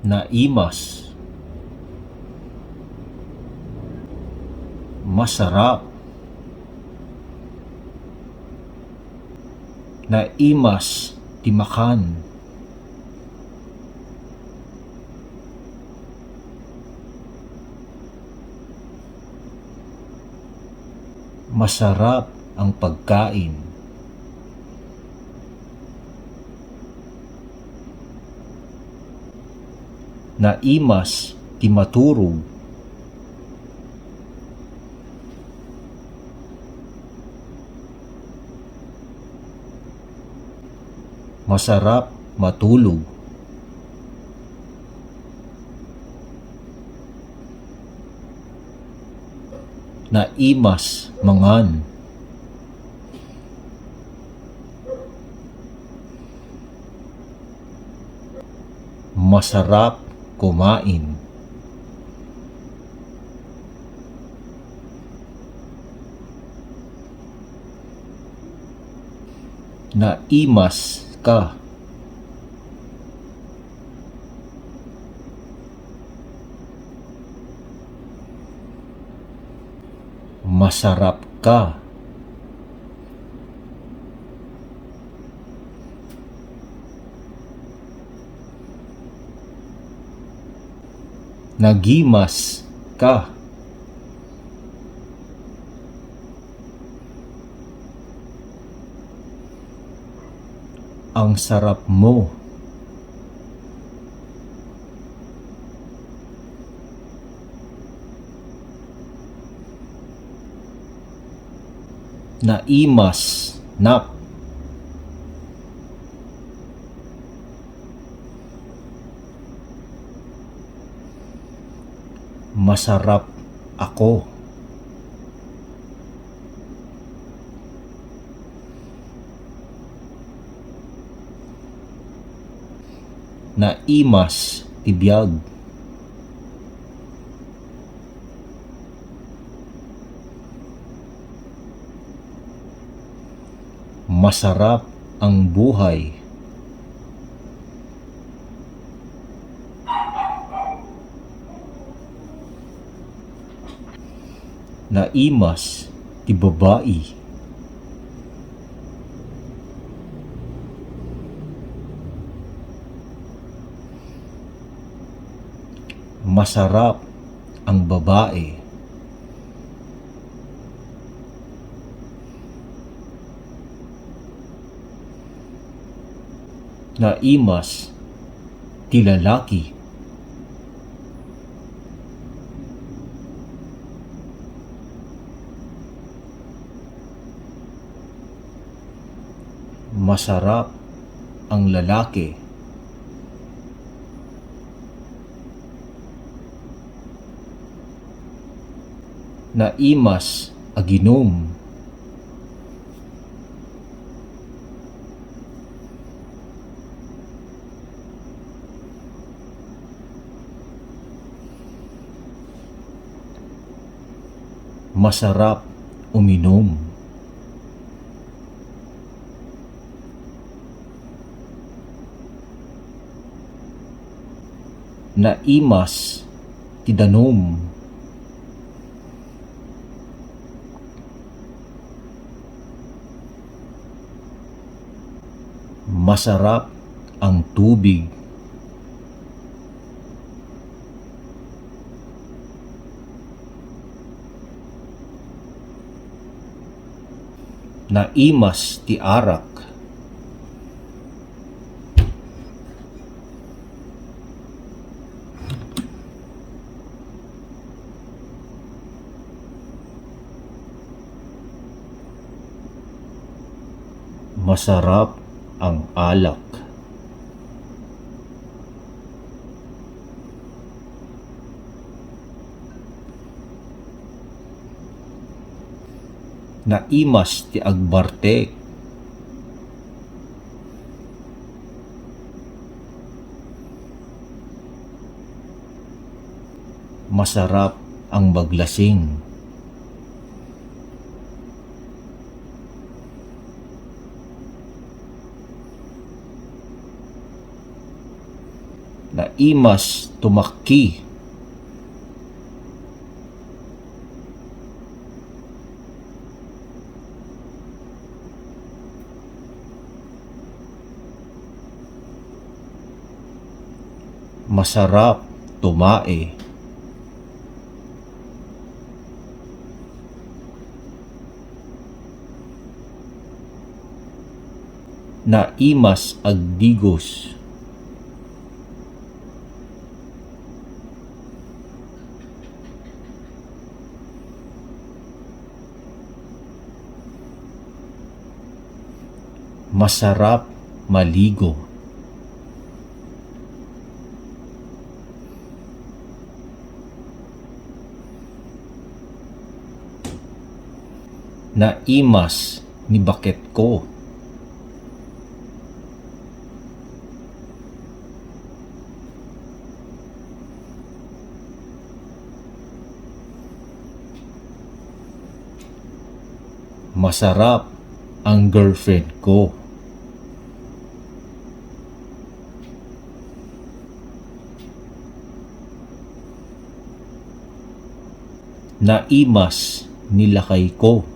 naimas, masarap, naimas dimakan, masarap ang pagkain, naimas ti maturog, masarap matulog, naimas mangan, masarap kumain, naimas ka, masarap ka, nagimas ka, ang sarap mo, naimas nak, masarap ako, naimas tibiyag, masarap ang buhay, naimas ti babae, masarap ang babae, naimas ti lalaki, masarap ang lalaki, naimas aginom, masarap uminom, naimas ti danom, masarap ang tubig, naimas ti arak, masarap ang alak, naimas ti agbartek, masarap ang maglasing, Naimas tumakki. Masarap tumae. Naimas agdigos. Masarap maligo. Naimas ni bakit ko. Masarap ang girlfriend ko. Naimas nilakay ko.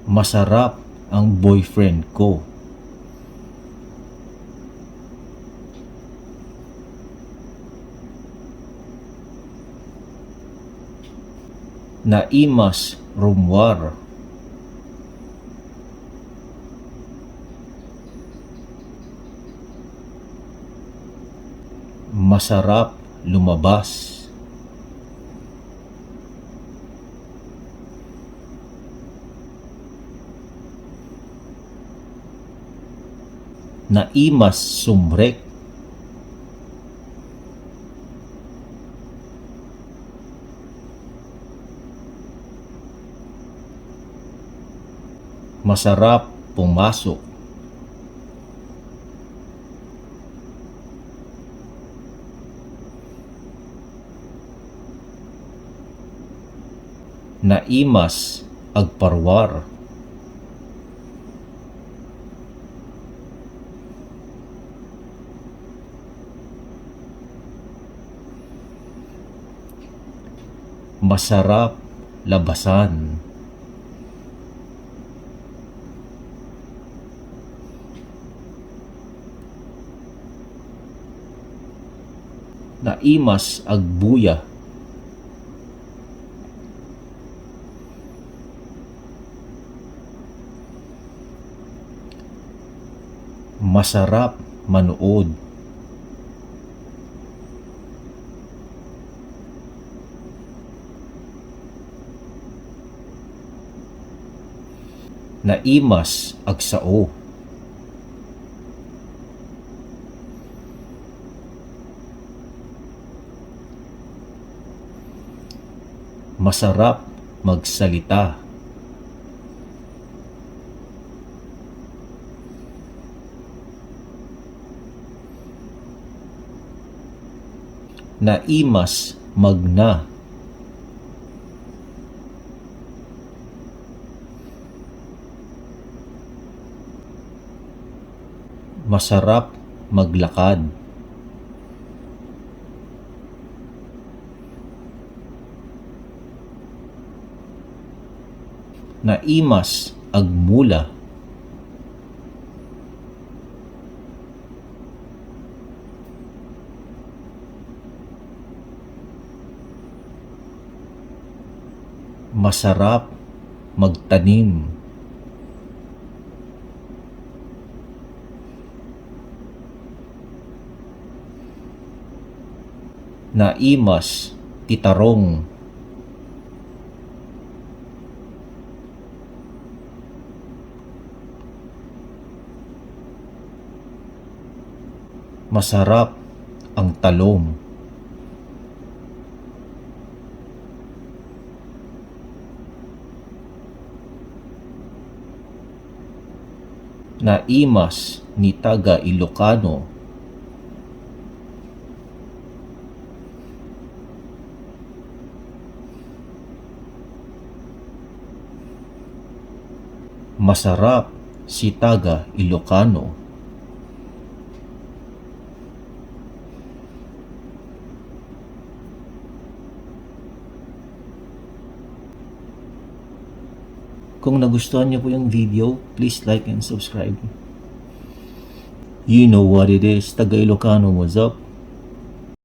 Masarap ang boyfriend ko. Naimas rumwar. Masarap lumabas. Naimas sumrek. Masarap pumasok. Naimas agparwar. Masarap labasan. Naimas agbuya. Masarap manood. Naimas agsao. Masarap magsalita. Naimas magna. Masarap maglakad. Naimas agmula. Masarap magtanim. Naimas titarong. Masarap ang talong. Naimas ni taga Ilocano. Masarap si taga Ilocano. Kung nagustuhan niyo po yung video, please like and subscribe. You know what it is, taga Ilocano, what's up?